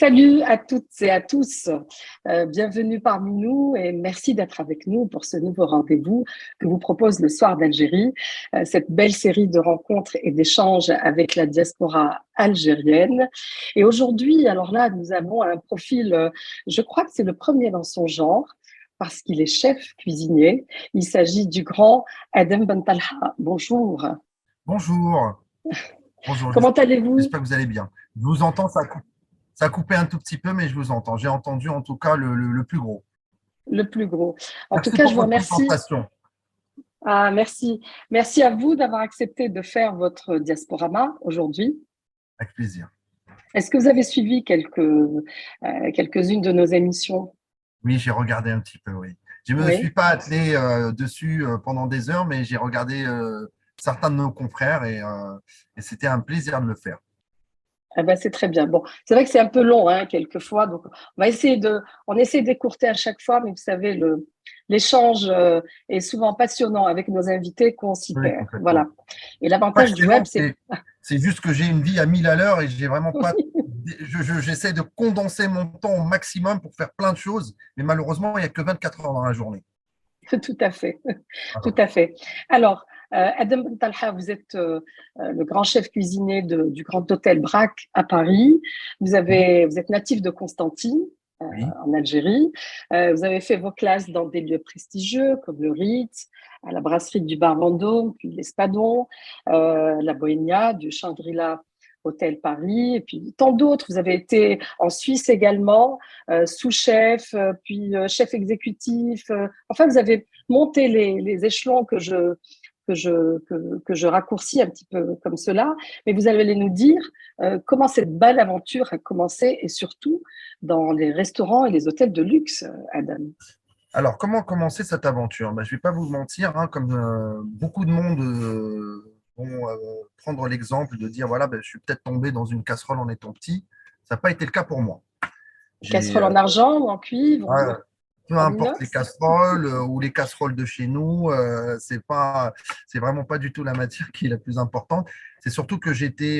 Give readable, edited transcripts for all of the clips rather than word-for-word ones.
Salut à toutes et à tous. Bienvenue parmi nous et merci d'être avec nous pour ce nouveau rendez-vous que vous propose le Soir d'Algérie, cette belle série de rencontres et d'échanges avec la diaspora algérienne. Et aujourd'hui, alors là, nous avons un profil, je crois que c'est le premier dans son genre, parce qu'il est chef cuisinier. Il s'agit du grand Adem Bentalha. Bonjour. Bonjour, bonjour, Comment allez-vous? j'espère que vous allez bien. Je vous entends, ça a coupé un tout petit peu, mais je vous entends. J'ai entendu en tout cas le plus gros. Le plus gros. En tout Merci cas, pour je vous votre remercie. présentation, Ah, merci. Merci à vous d'avoir accepté de faire votre diasporama aujourd'hui. avec plaisir. Est-ce que vous avez suivi quelques-unes de nos émissions? Oui, j'ai regardé un petit peu, oui. Je ne me suis Oui. pas attelé dessus pendant des heures, mais j'ai regardé certains de nos confrères et c'était un plaisir de le faire. Ah ben, c'est très bien. Bon, c'est vrai que c'est un peu long, hein, quelquefois. Donc, on essaie d'écourter à chaque fois, mais vous savez, l'échange est souvent passionnant avec nos invités qu'on s'y Oui, perd. Voilà. complètement. Et Pas que l'avantage du c'est web, long, c'est c'est juste que j'ai une vie à 1000 à l'heure et j'ai vraiment pas. J'essaie de condenser mon temps au maximum pour faire plein de choses, mais malheureusement, il n'y a que 24 heures dans la journée. tout à fait. Tout Voilà. à fait. Alors, Adem Bentalha, vous êtes le grand chef cuisinier du Grand Hôtel Brac à Paris. Oui, Vous êtes natif de Constantine, oui, en Algérie. Vous avez fait vos classes dans des lieux prestigieux comme le Ritz, à la brasserie du Bar Vendôme, puis l'Espadon, la Bohémia, du Shangri-La Hôtel Paris, et puis tant d'autres. Vous avez été en Suisse également, sous-chef, puis chef exécutif. Enfin, vous avez monté les échelons que je raccourcis un petit peu comme cela. Mais vous allez nous dire comment cette belle aventure a commencé et surtout dans les restaurants et les hôtels de luxe, Adam. Alors, comment commencer cette aventure? Je ne vais pas vous mentir, hein, comme beaucoup de monde vont prendre l'exemple de dire, voilà, je suis peut-être tombé dans une casserole en étant petit. Ça n'a pas été le cas pour moi. J'ai, Casserole en argent ou en cuivre ouais, ou peu en importe les inox? casseroles ou les casseroles de chez nous, c'est vraiment pas du tout la matière qui est la plus importante. C'est surtout que j'étais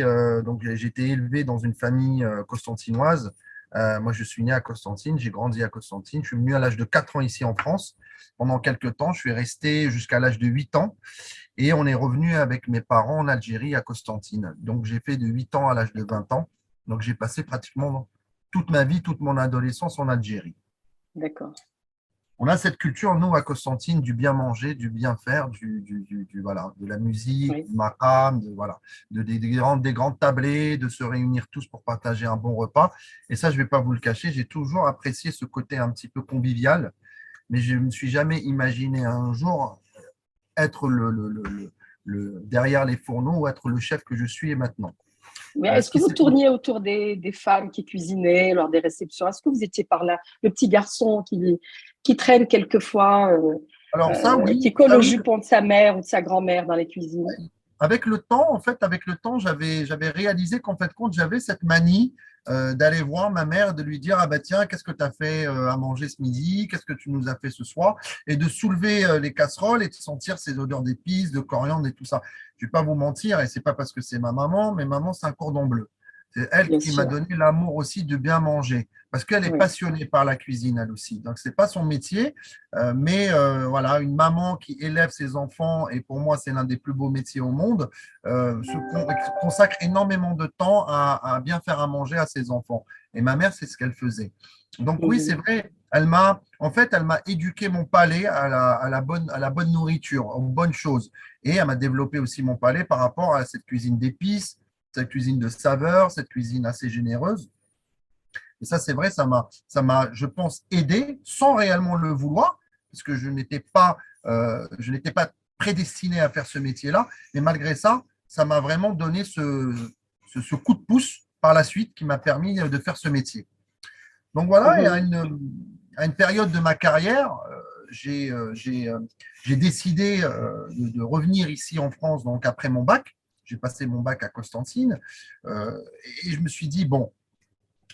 élevé dans une famille constantinoise. Moi, je suis né à Constantine, j'ai grandi à Constantine. Je suis venu à l'âge de 4 ans ici en France. Pendant quelques temps, je suis resté jusqu'à l'âge de 8 ans et on est revenu avec mes parents en Algérie à Constantine. Donc, j'ai fait de 8 ans à l'âge de 20 ans. Donc, j'ai passé pratiquement toute ma vie, toute mon adolescence en Algérie. D'accord. On a cette culture, nous, à Constantine, du bien manger, du bien faire, voilà, de la musique, Oui. du maqam, voilà, des grandes tablées, de se réunir tous pour partager un bon repas. Et ça, je ne vais pas vous le cacher, j'ai toujours apprécié ce côté un petit peu convivial, mais je ne me suis jamais imaginé un jour être derrière les fourneaux ou être le chef que je suis maintenant. Mais Ce est-ce que qui vous s'est tourniez autour des femmes qui cuisinaient lors des réceptions? Est-ce que vous étiez par là, le petit garçon qui traîne quelquefois, Alors qui colle ça au oui, jupon de sa mère ou de sa grand-mère dans les cuisines? avec le temps, en fait, avec le temps, j'avais réalisé qu'en fait, compte, j'avais cette manie d'aller voir ma mère, de lui dire, ah bah tiens, qu'est-ce que tu as fait à manger ce midi? Qu'est-ce que tu nous as fait ce soir? Et de soulever les casseroles et de sentir ces odeurs d'épices, de coriandre et tout ça. Je ne vais pas vous mentir, et c'est pas parce que c'est ma maman, mais maman, c'est un cordon bleu. C'est elle Bien qui m'a sûr, donné l'amour aussi de bien manger, parce qu'elle est oui. passionnée par la cuisine, elle aussi. Donc, c'est pas son métier, mais voilà, une maman qui élève ses enfants, et pour moi, c'est l'un des plus beaux métiers au monde, consacre énormément de temps à bien faire à manger à ses enfants. Et ma mère, c'est ce qu'elle faisait. Donc oui, c'est Mhm. vrai, elle m'a éduqué mon palais à la bonne nourriture, aux bonnes choses. Et elle m'a développé aussi mon palais par rapport à cette cuisine d'épices, cette cuisine de saveurs, cette cuisine assez généreuse. Et ça, c'est vrai, je pense, aidé sans réellement le vouloir, parce que je n'étais pas prédestiné à faire ce métier-là. Mais malgré ça, ça m'a vraiment donné ce coup de pouce par la suite qui m'a permis de faire ce métier. Donc voilà, et Mhm. à une période de ma carrière, j'ai décidé de revenir ici en France, donc après mon bac. J'ai passé mon bac à Constantine euh, et je me suis dit, bon,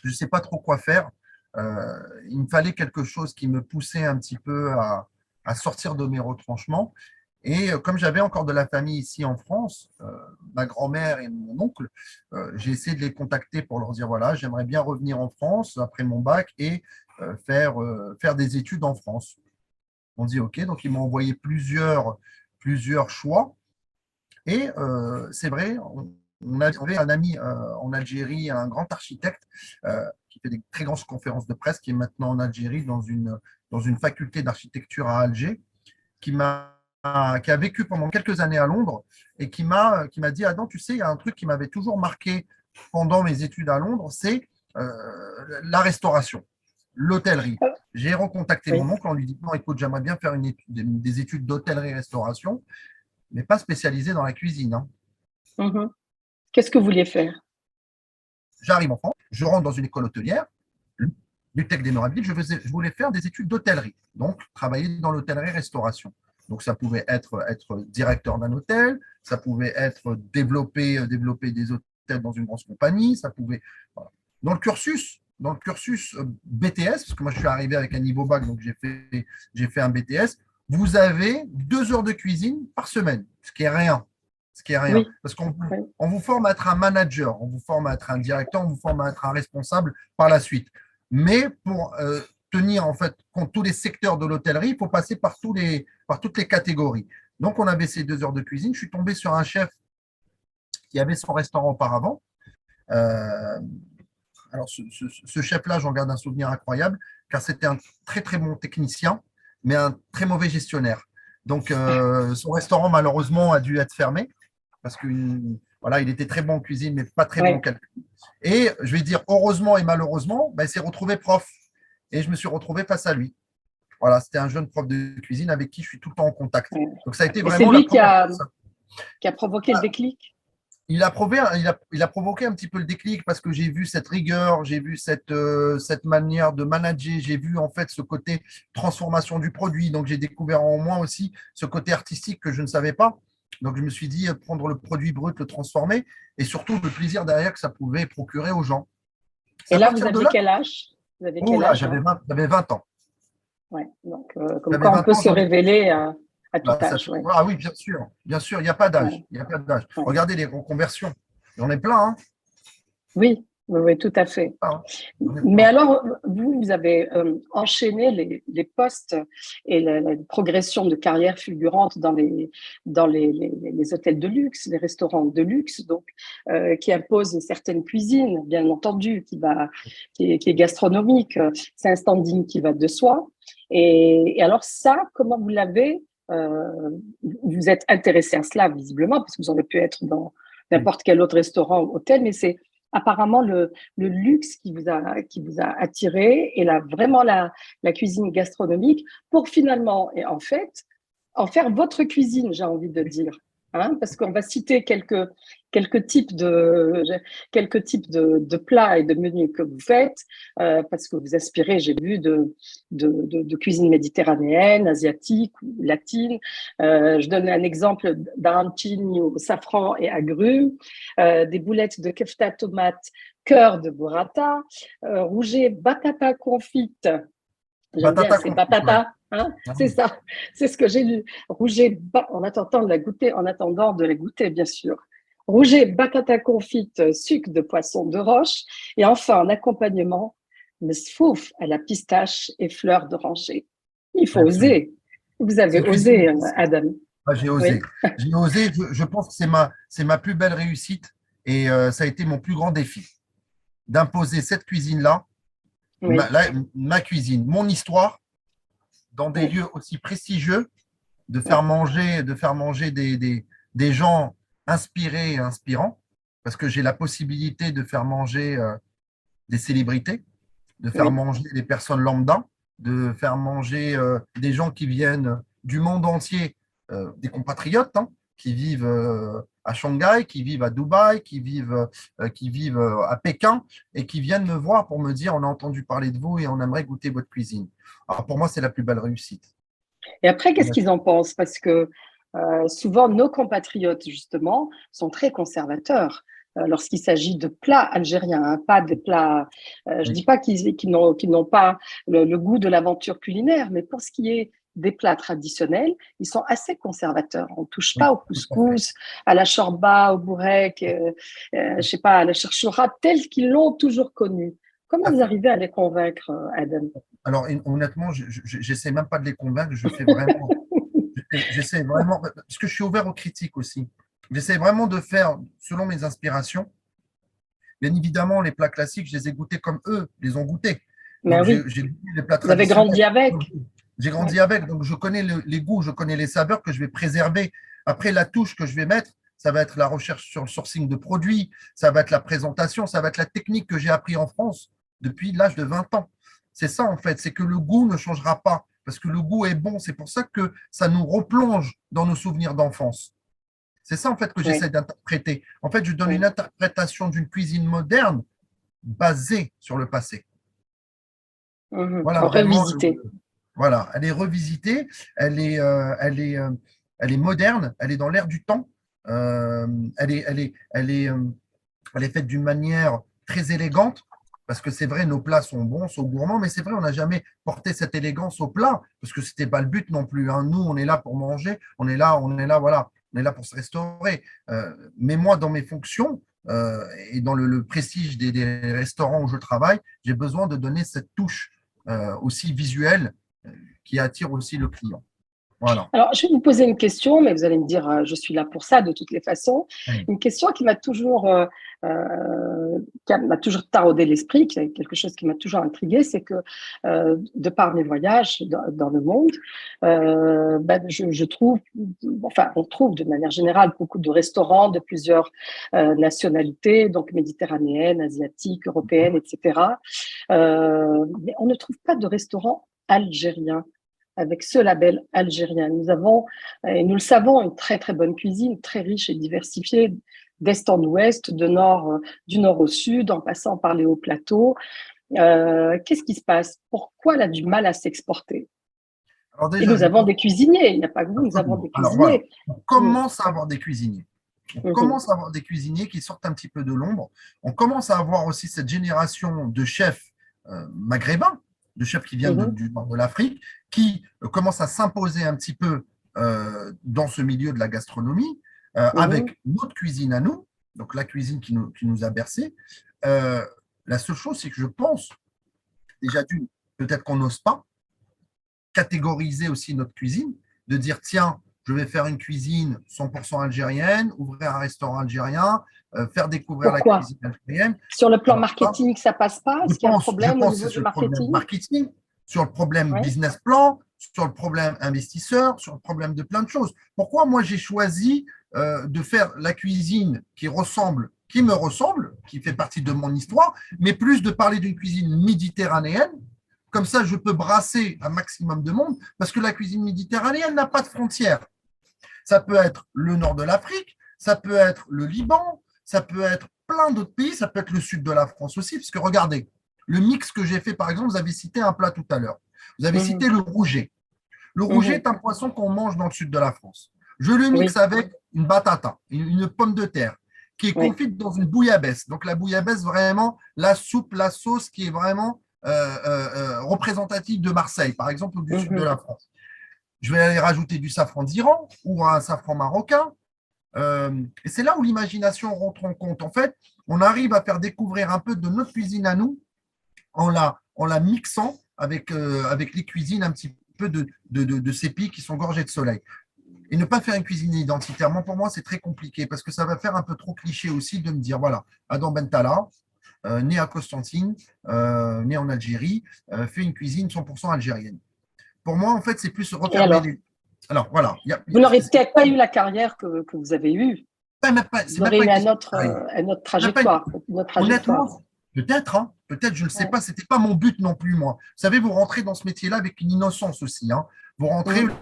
je ne sais pas trop quoi faire. Il me fallait quelque chose qui me poussait un petit peu à sortir de mes retranchements. Et comme j'avais encore de la famille ici en France, ma grand-mère et mon oncle, j'ai essayé de les contacter pour leur dire, voilà, j'aimerais bien revenir en France après mon bac et faire des études en France. On dit OK, donc ils m'ont envoyé plusieurs choix. Et c'est vrai, on avait un ami en Algérie, un grand architecte qui fait des très grandes conférences de presse, qui est maintenant en Algérie dans une faculté d'architecture à Alger, qui a vécu pendant quelques années à Londres et qui m'a dit, Adam, tu sais, il y a un truc qui m'avait toujours marqué pendant mes études à Londres, c'est la restauration, l'hôtellerie. J'ai recontacté Oui. mon oncle en lui disant, écoute, j'aimerais bien faire des études d'hôtellerie-restauration, mais pas spécialisé dans la cuisine, hein. Mhm. Qu'est-ce que vous vouliez faire? J'arrive en France, je rentre dans une école hôtelière, l'UTEC d'Émerainville, je voulais faire des études d'hôtellerie, donc travailler dans l'hôtellerie-restauration. Donc ça pouvait être directeur d'un hôtel, ça pouvait être développer des hôtels dans une grosse compagnie, ça pouvait… Voilà. Dans le cursus BTS, parce que moi je suis arrivé avec un niveau bac, donc j'ai fait un BTS, vous avez 2 heures de cuisine par semaine, ce qui est rien. Ce qui est rien. Oui. Parce qu'on Oui. on vous forme à être un manager, on vous forme à être un directeur, on vous forme à être un responsable par la suite. Mais pour tenir en fait compte tous les secteurs de l'hôtellerie, il faut passer par toutes les catégories. Donc on avait ces 2 heures de cuisine. Je suis tombé sur un chef qui avait son restaurant auparavant. Euh, alors ce chef-là, j'en garde un souvenir incroyable, car c'était un très très bon technicien, mais un très mauvais gestionnaire. Donc son restaurant malheureusement a dû être fermé parce que voilà, il était très bon en cuisine, mais pas très bon en Oui. calcul. Et je vais dire heureusement et malheureusement, ben, il s'est retrouvé prof. Et je me suis retrouvé face à lui. Voilà, c'était un jeune prof de cuisine avec qui je suis tout le temps en contact. Oui. Donc ça a été Et c'est vraiment la lui qui première a, personne. qui a provoqué le déclic? Il a provoqué un petit peu le déclic parce que j'ai vu cette rigueur, j'ai vu cette manière de manager, j'ai vu en fait ce côté transformation du produit. Donc j'ai découvert en moi aussi ce côté artistique que je ne savais pas. Donc je me suis dit prendre le produit brut, le transformer et surtout le plaisir derrière que ça pouvait procurer aux gens. C'est Et à là, vous partir de aviez là. quel âge? Vous avez Oh quel là, âge j'avais là? 20, j'avais 20 ans. Ouais. Donc, comme J'avais quoi on 20 peut ans, se j'en ai… révéler à tout Bah, âge. Ouais. ah oui, bien sûr, il n'y a pas d'âge. Ouais. Il n'y a pas d'âge. Ouais. Regardez les reconversions. J'en ai plein, hein. Oui, oui, oui, tout à fait. Plein, hein. J'en ai Mais plein. alors, vous avez enchaîné les postes et la progression de carrière fulgurante dans les hôtels de luxe, les restaurants de luxe, donc qui imposent une certaine cuisine, bien entendu, qui est gastronomique. C'est un standing qui va de soi. Et alors ça, comment vous l'avez vous êtes intéressé à cela visiblement, parce que vous auriez pu être dans Oui. n'importe quel autre restaurant ou hôtel, mais c'est apparemment le luxe qui vous a attiré et vraiment la cuisine gastronomique pour finalement, et en fait, en faire votre cuisine, j'ai envie de dire. Hein, parce qu'on va citer quelques types de plats et de menus que vous faites, parce que vous aspirez, j'ai vu, de cuisine méditerranéenne, asiatique ou latine. Je donne un exemple d'arancini au safran et agrumes, des boulettes de kefta tomate, cœur de burrata, rouget batata confite. J'aime bien, Batata c'est confite, ouais. batata, hein, Ah c'est oui. ça, c'est ce que j'ai lu. Rouget, en attendant de la goûter, bien sûr. Rouget, batata confite, sucre de poisson de roche. Et enfin, en accompagnement, le sfouf à la pistache et fleurs d'oranger. Il faut Absolument. oser. Vous avez C'est une cuisine osé, difficile. Adam. Ah, j'ai osé. Oui, J'ai osé. Je pense que c'est ma plus belle réussite et ça a été mon plus grand défi d'imposer cette cuisine-là, oui, ma cuisine, mon histoire, dans des oui, lieux aussi prestigieux, de oui, faire manger des gens inspirés et inspirants, parce que j'ai la possibilité de faire manger des célébrités, de faire oui. manger des personnes lambda, de faire manger des gens qui viennent du monde entier, des compatriotes hein, qui vivent à Shanghai, qui vivent à Dubaï, qui vivent à Pékin et qui viennent me voir pour me dire on a entendu parler de vous et on aimerait goûter votre cuisine. Alors pour moi, c'est la plus belle réussite. Et après, qu'est-ce qu'ils en pensent? Parce que souvent, nos compatriotes, justement, sont très conservateurs lorsqu'il s'agit de plats algériens, hein, pas des plats. Je ne Oui, dis pas qu'ils n'ont pas le goût de l'aventure culinaire, mais pour ce qui est des plats traditionnels, ils sont assez conservateurs. On ne touche pas Oui, au tout à fait. couscous, à la shorba, au bourek, je sais pas, à la cherchoura, tels qu'ils l'ont toujours connu. Tout Comment à vous fait. arrivez à les convaincre, Adam? Alors, honnêtement, j'essaie même pas de les convaincre, je fais vraiment, j'essaie vraiment, parce que je suis ouvert aux critiques aussi. J'essaie vraiment de faire selon mes inspirations. Bien évidemment, les plats classiques, je les ai goûtés comme eux les ont goûtés. Mais Donc, oui, j'ai goûté les plats vous avez traditionnels. grandi avec. J'ai Oui. grandi avec, donc je connais les goûts, je connais les saveurs que je vais préserver. Après, la touche que je vais mettre, ça va être la recherche sur le sourcing de produits, ça va être la présentation, ça va être la technique que j'ai appris en France depuis l'âge de 20 ans. C'est ça, en fait, c'est que le goût ne changera pas, parce que le goût est bon. C'est pour ça que ça nous replonge dans nos souvenirs d'enfance. C'est ça, en fait, que j'essaie Oui, d'interpréter. En fait, je donne une oui. interprétation d'une cuisine moderne basée sur le passé. Mhm. Voilà, vraiment, Revisiter. voilà, elle est revisitée, elle est moderne, elle est dans l'air du temps, euh, elle est, elle est, elle est, elle est faite d'une manière très élégante, parce que c'est vrai, nos plats sont bons, sont gourmands, mais c'est vrai, on n'a jamais porté cette élégance au plat, parce que c'était pas le but non plus, hein. Nous, on est là pour manger, voilà, on est là pour se restaurer. Mais moi, dans mes fonctions et dans le prestige des restaurants où je travaille, j'ai besoin de donner cette touche aussi visuelle qui attire aussi le client. Voilà. Alors, je vais vous poser une question, mais vous allez me dire, je suis là pour ça de toutes les façons. Oui. Une question qui m'a toujours taraudé l'esprit, qui est quelque chose qui m'a toujours intrigué, c'est que de par mes voyages dans le monde, je trouve, enfin, on trouve de manière générale beaucoup de restaurants de plusieurs nationalités, donc méditerranéennes, asiatiques, européennes, etc. Mais on ne trouve pas de restaurants algériens avec ce label algérien. Nous avons, et nous le savons, une très très bonne cuisine, très riche et diversifiée, d'est en ouest, du nord au sud, en passant par les hauts plateaux. Qu'est-ce qui se passe? Pourquoi elle a du mal à s'exporter? Alors Et déjà, nous je avons pense des cuisiniers, il n'y a pas que vous, nous avons absolument. des Alors voilà, cuisiniers. on Mm. commence à avoir des cuisiniers. On Mhm. commence à avoir des cuisiniers qui sortent un petit peu de l'ombre. On commence à avoir aussi cette génération de chefs maghrébins, de chefs qui viennent Mhm. du nord de l'Afrique, qui commencent à s'imposer un petit peu dans ce milieu de la gastronomie, Mhm. avec notre cuisine à nous, donc la cuisine qui nous a bercés. Euh, la seule chose, c'est que je pense, déjà d'une, peut-être qu'on n'ose pas, catégoriser aussi notre cuisine, de dire, tiens, je vais faire une cuisine 100% algérienne, ouvrir un restaurant algérien, faire découvrir la Pourquoi? cuisine algérienne. Sur le plan Alors ça, marketing, ça passe pas? Est-ce qu'il y a un je problème au pense que niveau c'est du sur le problème marketing? marketing, sur le problème Oui. business plan, sur le problème investisseur, sur le problème de plein de choses. Pourquoi moi j'ai choisi de faire la cuisine qui me ressemble, qui fait partie de mon histoire, mais plus de parler d'une cuisine méditerranéenne. Comme ça, je peux brasser un maximum de monde, parce que la cuisine méditerranéenne n'a pas de frontières. Ça peut être le nord de l'Afrique, ça peut être le Liban, ça peut être plein d'autres pays, ça peut être le sud de la France aussi, parce que regardez, le mix que j'ai fait, par exemple, vous avez cité un plat tout à l'heure. Vous avez cité Mhm. le rouget. Le rouget Mhm. est un poisson qu'on mange dans le sud de la France. Je le mixe Oui, avec une batata, une pomme de terre, qui est oui. confite dans une bouillabaisse. Donc la bouillabaisse, vraiment, la soupe, la sauce qui est vraiment représentative de Marseille, par exemple, ou du sud de Mhm. la France. Je vais aller rajouter du safran d'Iran ou un safran marocain. Et c'est là où l'imagination rentre en compte. En fait, on arrive à faire découvrir un peu de notre cuisine à nous en la mixant avec les cuisines un petit peu de ces pays qui sont gorgés de soleil. Et ne pas faire une cuisine identitairement, pour moi, c'est très compliqué parce que ça va faire un peu trop cliché aussi de me dire, voilà, Adam Bentala, né à Constantine, né en Algérie, fait une cuisine 100% algérienne. Pour moi, en fait, c'est plus Et refermer alors? les. Alors, voilà. Vous n'aurez peut-être pas eu la carrière que vous avez eue. C'est Vous même aurez pas eu une question de carrière. une autre C'est même pas une- trajectoire. Une autre trajectoire. Honnêtement, peut-être, hein, peut-être, je ne sais Ouais. pas, c'était pas mon but non plus, moi. Vous savez, vous rentrez dans ce métier-là avec une innocence aussi, hein. Vous rentrez Mhm.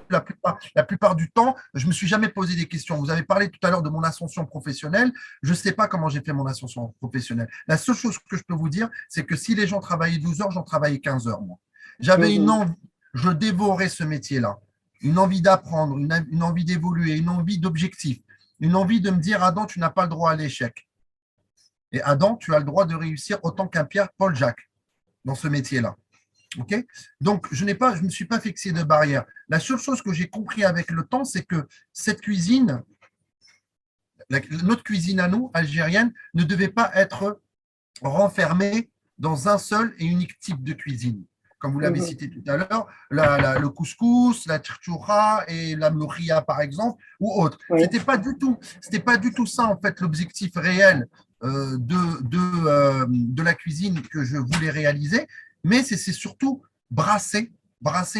la plupart du temps, je me suis jamais posé des questions. Vous avez parlé tout à l'heure de mon ascension professionnelle. Je ne sais pas comment j'ai fait mon ascension professionnelle. La seule chose que je peux vous dire, c'est que si les gens travaillaient 12 heures, j'en travaillais 15 heures, moi. J'avais une Mhm. envie, je dévorais ce métier-là. Une envie d'apprendre, une envie d'évoluer, une envie d'objectif, une envie de me dire, Adam, tu n'as pas le droit à l'échec. Et Adam, tu as le droit de réussir autant qu'un Pierre, Paul, Jacques dans ce métier-là. Ok. Donc, je ne me suis pas fixé de barrière. La seule chose que j'ai compris avec le temps, c'est que cette cuisine, notre cuisine à nous, algérienne, ne devait pas être renfermée dans un seul et unique type de cuisine. Comme vous l'avez Mhm. cité tout à l'heure, le couscous, la tchatchoura et la mloukhia, par exemple, ou autre. Oui, C'était pas du tout ça, en fait, l'objectif réel de la cuisine que je voulais réaliser, mais c'est surtout brasser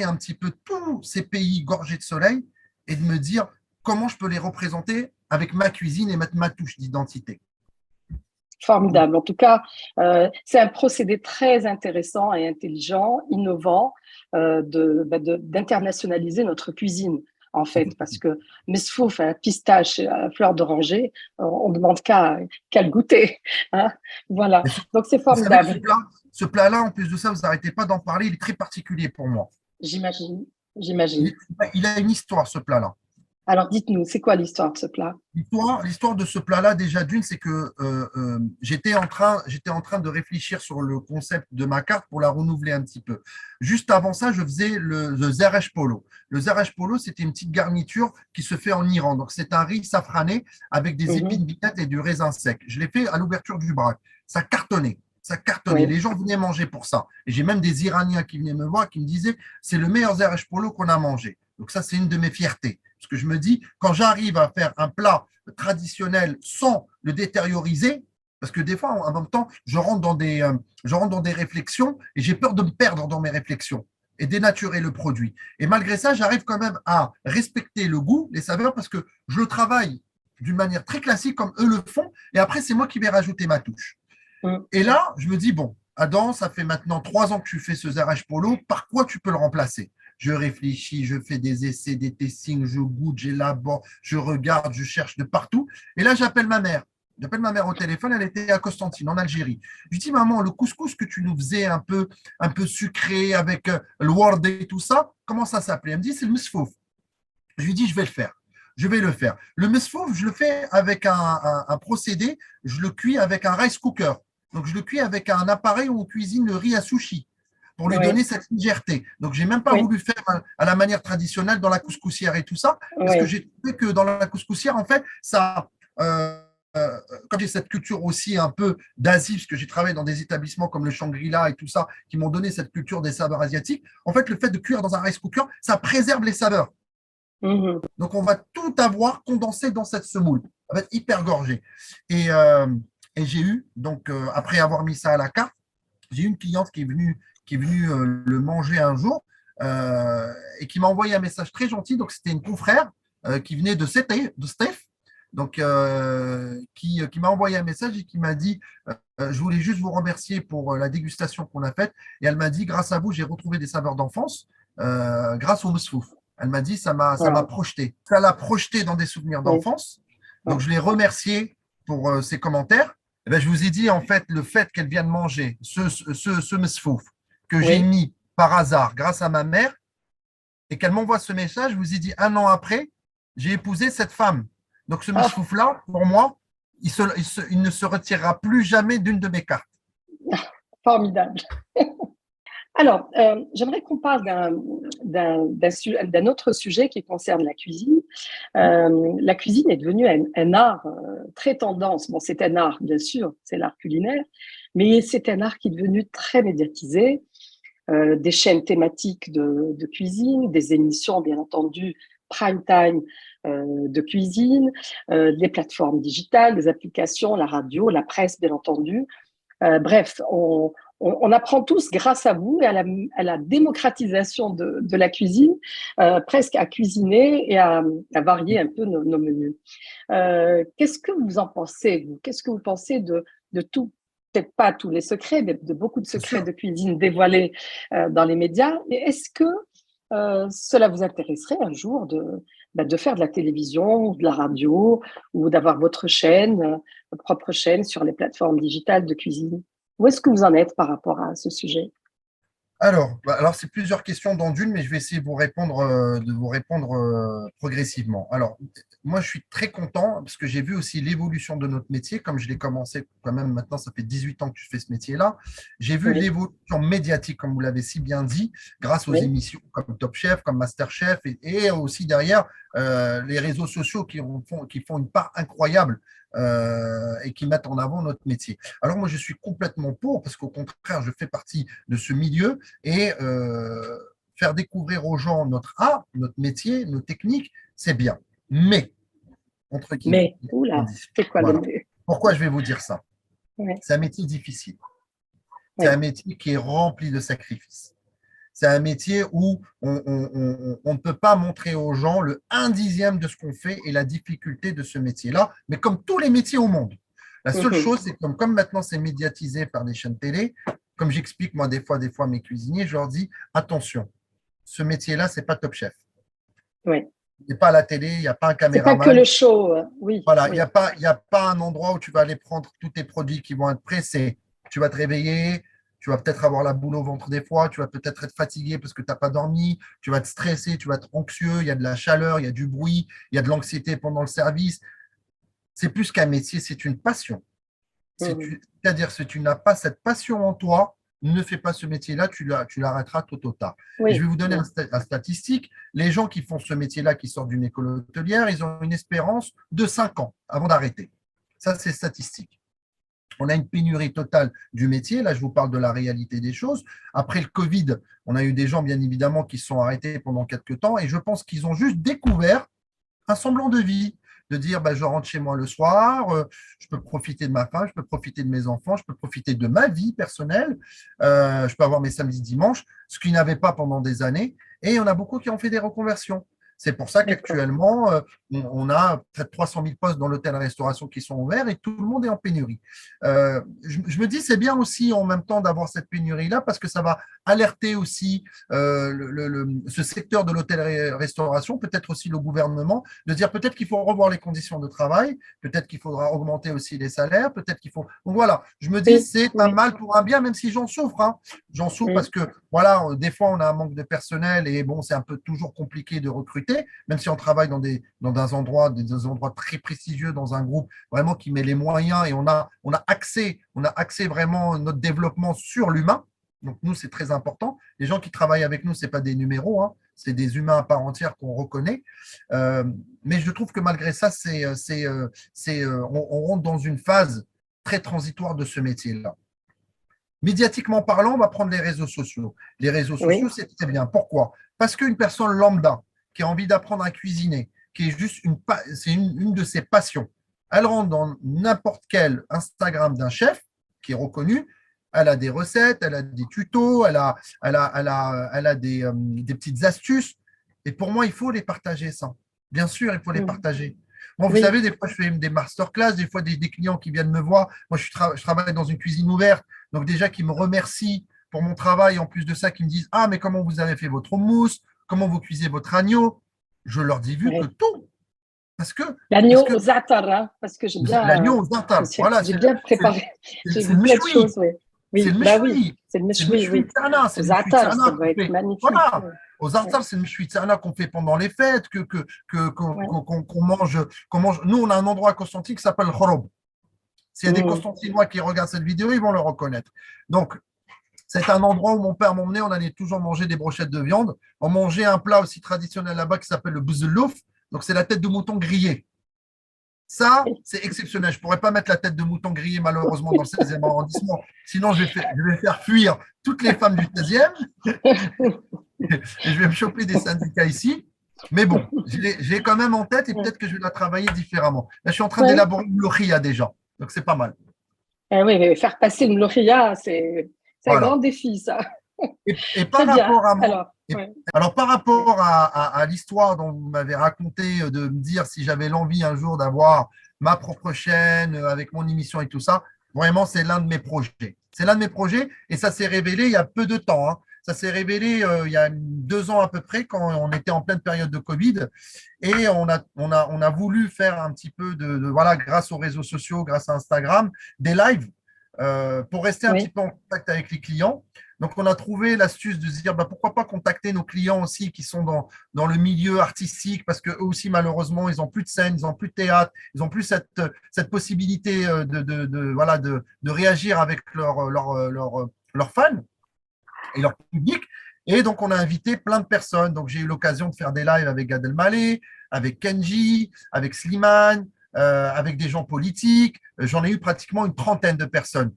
un petit peu tous ces pays gorgés de soleil et de me dire comment je peux les représenter avec ma cuisine et mettre ma touche d'identité. formidable. En tout cas, c'est un procédé très intéressant et intelligent, innovant, d'internationaliser notre cuisine, en fait, parce que mesfouf, pistache, fleur d'oranger, on ne demande qu'à le goûter. Hein. Voilà, Et donc c'est vous savez que formidable, ce plat-là, en plus de ça, vous n'arrêtez pas d'en parler, il est très particulier pour moi. j'imagine, Il, j'imagine. il a une histoire, ce plat-là. Alors dites-nous, c'est quoi l'histoire de ce plat? L'histoire de ce plat-là, déjà d'une, c'est que j'étais en train de réfléchir sur le concept de ma carte pour la renouveler un petit peu. Juste avant ça, je faisais le zeresh polo. Le zeresh polo, c'était une petite garniture qui se fait en Iran. Donc, c'est un riz safrané avec des Mhm. épines vinaigrettes et du raisin sec. Je l'ai fait à l'ouverture du bras. Ça cartonnait. Ça cartonnait. Oui, Les gens venaient manger pour ça. Et j'ai même des Iraniens qui venaient me voir qui me disaient c'est le meilleur zeresh polo qu'on a mangé. Donc, ça, c'est une de mes fiertés. Parce que je me dis, quand j'arrive à faire un plat traditionnel sans le détérioriser, parce que des fois, en même temps, je rentre dans des réflexions et j'ai peur de me perdre dans mes réflexions et dénaturer le produit. Et malgré ça, j'arrive quand même à respecter le goût, les saveurs, parce que je le travaille d'une manière très classique comme eux le font, et après, c'est moi qui vais rajouter ma touche. mm, Et là, je me dis, bon, Adam, ça fait maintenant 3 ans que tu fais ce Zarage Polo, par quoi tu peux le remplacer? Je réfléchis, je fais des essais, des testings, je goûte, j'élabore, je regarde, je cherche de partout. Et là, j'appelle ma mère. J'appelle ma mère au téléphone, elle était à Constantine, en Algérie. Je lui dis, maman, le couscous que tu nous faisais un peu sucré avec le ward et tout ça, comment ça s'appelait? Elle me dit, c'est le misfouf. Je lui dis, je vais le faire. Je vais le faire. Le mesfouf, je le fais avec un procédé, je le cuis avec un rice cooker. Donc, je le cuis avec un appareil où on cuisine le riz à sushi pour lui donner oui, cette légèreté. Donc, j'ai même pas oui, voulu faire à la manière traditionnelle dans la couscoussière et tout ça, parce que oui. j'ai trouvé que dans la couscoussière, en fait, ça, comme j'ai cette culture aussi un peu d'Asie, parce que j'ai travaillé dans des établissements comme le Shangri-La et tout ça, qui m'ont donné cette culture des saveurs asiatiques, en fait, le fait de cuire dans un rice cooker, ça préserve les saveurs. Mhm. Donc, on va tout avoir condensé dans cette semoule. Ça va être hyper gorgé. Et j'ai eu, donc, après avoir mis ça à la carte, j'ai eu une cliente qui est venue le manger un jour et qui m'a envoyé un message très gentil. Donc, c'était une confrère qui venait de Steph, donc, qui m'a envoyé un message et qui m'a dit je voulais juste vous remercier pour la dégustation qu'on a faite. Et elle m'a dit grâce à vous, j'ai retrouvé des saveurs d'enfance grâce au mousfouf. Elle m'a dit ça m'a Wow. projeté. Ça l'a projeté dans des souvenirs Oui, d'enfance. Donc, oui, je l'ai remercié pour ses commentaires. Eh ben, je vous ai dit, en fait, le fait qu'elle vienne manger ce mesfouf que j'ai oui. mis par hasard grâce à ma mère et qu'elle m'envoie ce message, je vous ai dit, 1 an après, j'ai épousé cette femme. Donc, ce Ah, mesfouf-là, pour moi, il ne se retirera plus jamais d'une de mes cartes. formidable. Alors, j'aimerais qu'on parle d'un autre sujet qui concerne la cuisine. La cuisine est devenue un art très tendance. Bon, c'est un art, bien sûr, c'est l'art culinaire, mais c'est un art qui est devenu très médiatisé. Des chaînes thématiques de cuisine, des émissions, bien entendu, prime time de cuisine, les plateformes digitales, les applications, la radio, la presse, bien entendu. Bref, on apprend tous, grâce à vous et à la démocratisation de la cuisine, presque à cuisiner et à varier un peu nos menus. Qu'est-ce que vous en pensez, vous? Qu'est-ce que vous pensez de tout? Peut-être pas tous les secrets, mais de beaucoup de Bien secrets sûr. de cuisine dévoilés dans les médias. Et est-ce que cela vous intéresserait un jour de faire de la télévision, ou de la radio, ou d'avoir votre chaîne, votre propre chaîne sur les plateformes digitales de cuisine? Où est-ce que vous en êtes par rapport à ce sujet? Alors, c'est plusieurs questions dans une, mais je vais essayer de vous répondre progressivement. Alors, moi, je suis très content parce que j'ai vu aussi l'évolution de notre métier. Comme je l'ai commencé quand même maintenant, ça fait 18 ans que je fais ce métier-là. J'ai vu Oui, l'évolution médiatique, comme vous l'avez si bien dit, grâce aux oui. émissions comme Top Chef, comme MasterChef et aussi derrière les réseaux sociaux qui font une part incroyable et qui mettent en avant notre métier. Alors, moi, je suis complètement pour parce qu'au contraire, je fais partie de ce milieu et faire découvrir aux gens notre art, notre métier, nos techniques, c'est bien. Mais, entre guillemets, Mais, oula, dit. c'est quoi le Voilà. mais? Pourquoi je vais vous dire ça? Oui, C'est un métier difficile. C'est un oui. métier qui est rempli de sacrifices. C'est un métier où on ne peut pas montrer aux gens le 1/10 de ce qu'on fait et la difficulté de ce métier-là, mais comme tous les métiers au monde. La seule Mhm. chose, c'est que comme maintenant c'est médiatisé par des chaînes télé, comme j'explique moi des fois à mes cuisiniers, je leur dis attention, ce métier-là, c'est pas Top Chef. Oui. Il n'est pas à la télé, il n'y a pas un C'est pas que caméraman. le show. Oui, Voilà, oui. il y a pas un endroit où tu vas aller prendre tous tes produits qui vont être pressés. Tu vas te réveiller, tu vas peut-être avoir la boule au ventre des fois, tu vas peut-être être fatigué parce que tu n'as pas dormi, tu vas te stresser, tu vas être anxieux, il y a de la chaleur, il y a du bruit, il y a de l'anxiété pendant le service. C'est plus qu'un métier, c'est une passion. Mhm. C'est-à-dire, si tu n'as pas cette passion en toi, ne fais pas ce métier-là, tu l'arrêteras tôt ou tard. Et je vais Oui, vous donner oui. un statistique. Les gens qui font ce métier-là, qui sortent d'une école hôtelière, ils ont une espérance de 5 ans avant d'arrêter. Ça, c'est statistique. On a une pénurie totale du métier. Là, je vous parle de la réalité des choses. Après le Covid, on a eu des gens, bien évidemment, qui se sont arrêtés pendant quelques temps et je pense qu'ils ont juste découvert un semblant de vie, de dire bah, je rentre chez moi le soir, je peux profiter de ma femme, je peux profiter de mes enfants, je peux profiter de ma vie personnelle, je peux avoir mes samedis, dimanches, ce qu'ils n'avaient pas pendant des années. Et il y en a beaucoup qui ont fait des reconversions. C'est pour ça D'accord. qu'actuellement, on a près de 300 000 postes dans l'hôtel-restauration qui sont ouverts et tout le monde est en pénurie. Je me dis, c'est bien aussi en même temps d'avoir cette pénurie-là parce que ça va alerter aussi ce secteur de l'hôtel-restauration, peut-être aussi le gouvernement, de dire peut-être qu'il faut revoir les conditions de travail, peut-être qu'il faudra augmenter aussi les salaires, peut-être qu'il faut. Donc voilà, je me dis, Oui, c'est un oui. mal pour un bien, même si j'en souffre. Hein. J'en souffre parce Mm. que, voilà, des fois, on a un manque de personnel et bon, c'est un peu toujours compliqué de recruter, même si on travaille dans des endroits très prestigieux, dans un groupe vraiment qui met les moyens et on a axé vraiment notre développement sur l'humain. Donc, nous, c'est très important. Les gens qui travaillent avec nous, ce pas des numéros, hein, c'est des humains à part entière qu'on reconnaît. Euh, mais je trouve que malgré ça, on rentre dans une phase très transitoire de ce métier-là. Médiatiquement parlant, on va prendre les réseaux sociaux. Les réseaux sociaux, Oui. c'est très bien. Pourquoi? Parce qu'une personne lambda qui a envie d'apprendre à cuisiner, qui est juste c'est une de ses passions, elle rentre dans n'importe quel Instagram d'un chef qui est reconnu, elle a des recettes, elle a des tutos, elle a des petites astuces. Et pour moi, il faut les partager, ça. Bien sûr, il faut les Mm. partager. Bon, vous Oui. savez, des fois, je fais des masterclass, des fois, des clients qui viennent me voir. Moi, je travaille dans une cuisine ouverte. Donc déjà, qui me remercient pour mon travail, en plus de ça, qui me disent ah, mais comment vous avez fait votre mousse, comment vous cuisez votre agneau. Je leur dis vu que Oui. tout. Parce que, parce L'agneau que aux athares, hein, parce que l'agneau aux Intal, voilà, j'ai bien préparé. J'ai c'est vu le plein de méchoui. choses, oui. C'est Oui, le bah oui, méchoui. c'est le C'est le méchoui, méchoui oui. Tana, c'est le Aux méchoui athares, ça Tana doit qu'on être fait. magnifique. Voilà. Oui, Aux oui, Artals, c'est le méchoui Tana qu'on fait pendant les fêtes, oui. qu'on mange, qu'on mange. Nous, on a un endroit à Constantine qui s'appelle Khorob. S'il y a des Mm. Constantinois qui regardent cette vidéo, ils vont le reconnaître. Donc, c'est un endroit où mon père m'emmenait, on allait toujours manger des brochettes de viande. On mangeait un plat aussi traditionnel là-bas qui s'appelle le bouzelouf. Donc, c'est la tête de mouton grillée. Ça, c'est exceptionnel. Je ne pourrais pas mettre la tête de mouton grillée, malheureusement, dans le 16e arrondissement. Sinon, je vais faire fuir toutes les femmes du 16e et je vais me choper des syndicats ici. Mais bon, j'ai quand même en tête et peut-être que je vais la travailler différemment. Là, je suis en train Ouais. d'élaborer une lohia déjà. Donc, c'est pas mal. Eh oui, mais faire passer une lauréat, c'est un grand Voilà. défi, ça. Et Très par bien. rapport à mon, Alors, et- ouais. alors par rapport à l'histoire dont vous m'avez raconté, de me dire si j'avais l'envie un jour d'avoir ma propre chaîne avec mon émission et tout ça, vraiment c'est l'un de mes projets. C'est l'un de mes projets et ça s'est révélé il y a peu de temps. Hein. Ça s'est révélé il y a 2 ans à peu près quand on était en pleine période de Covid et on a voulu faire un petit peu voilà, grâce aux réseaux sociaux, grâce à Instagram, des lives pour rester un petit Oui. peu en contact avec les clients. Donc, on a trouvé l'astuce de se dire bah, pourquoi pas contacter nos clients aussi qui sont dans le milieu artistique, parce qu'eux aussi, malheureusement, ils n'ont plus de scène, ils n'ont plus de théâtre, ils n'ont plus cette possibilité voilà, de réagir avec leurs fans et leur public. Et donc, on a invité plein de personnes. Donc, j'ai eu l'occasion de faire des lives avec Gad Elmaleh, avec Kenji, avec Slimane, avec des gens politiques. J'en ai eu pratiquement une trentaine de personnes.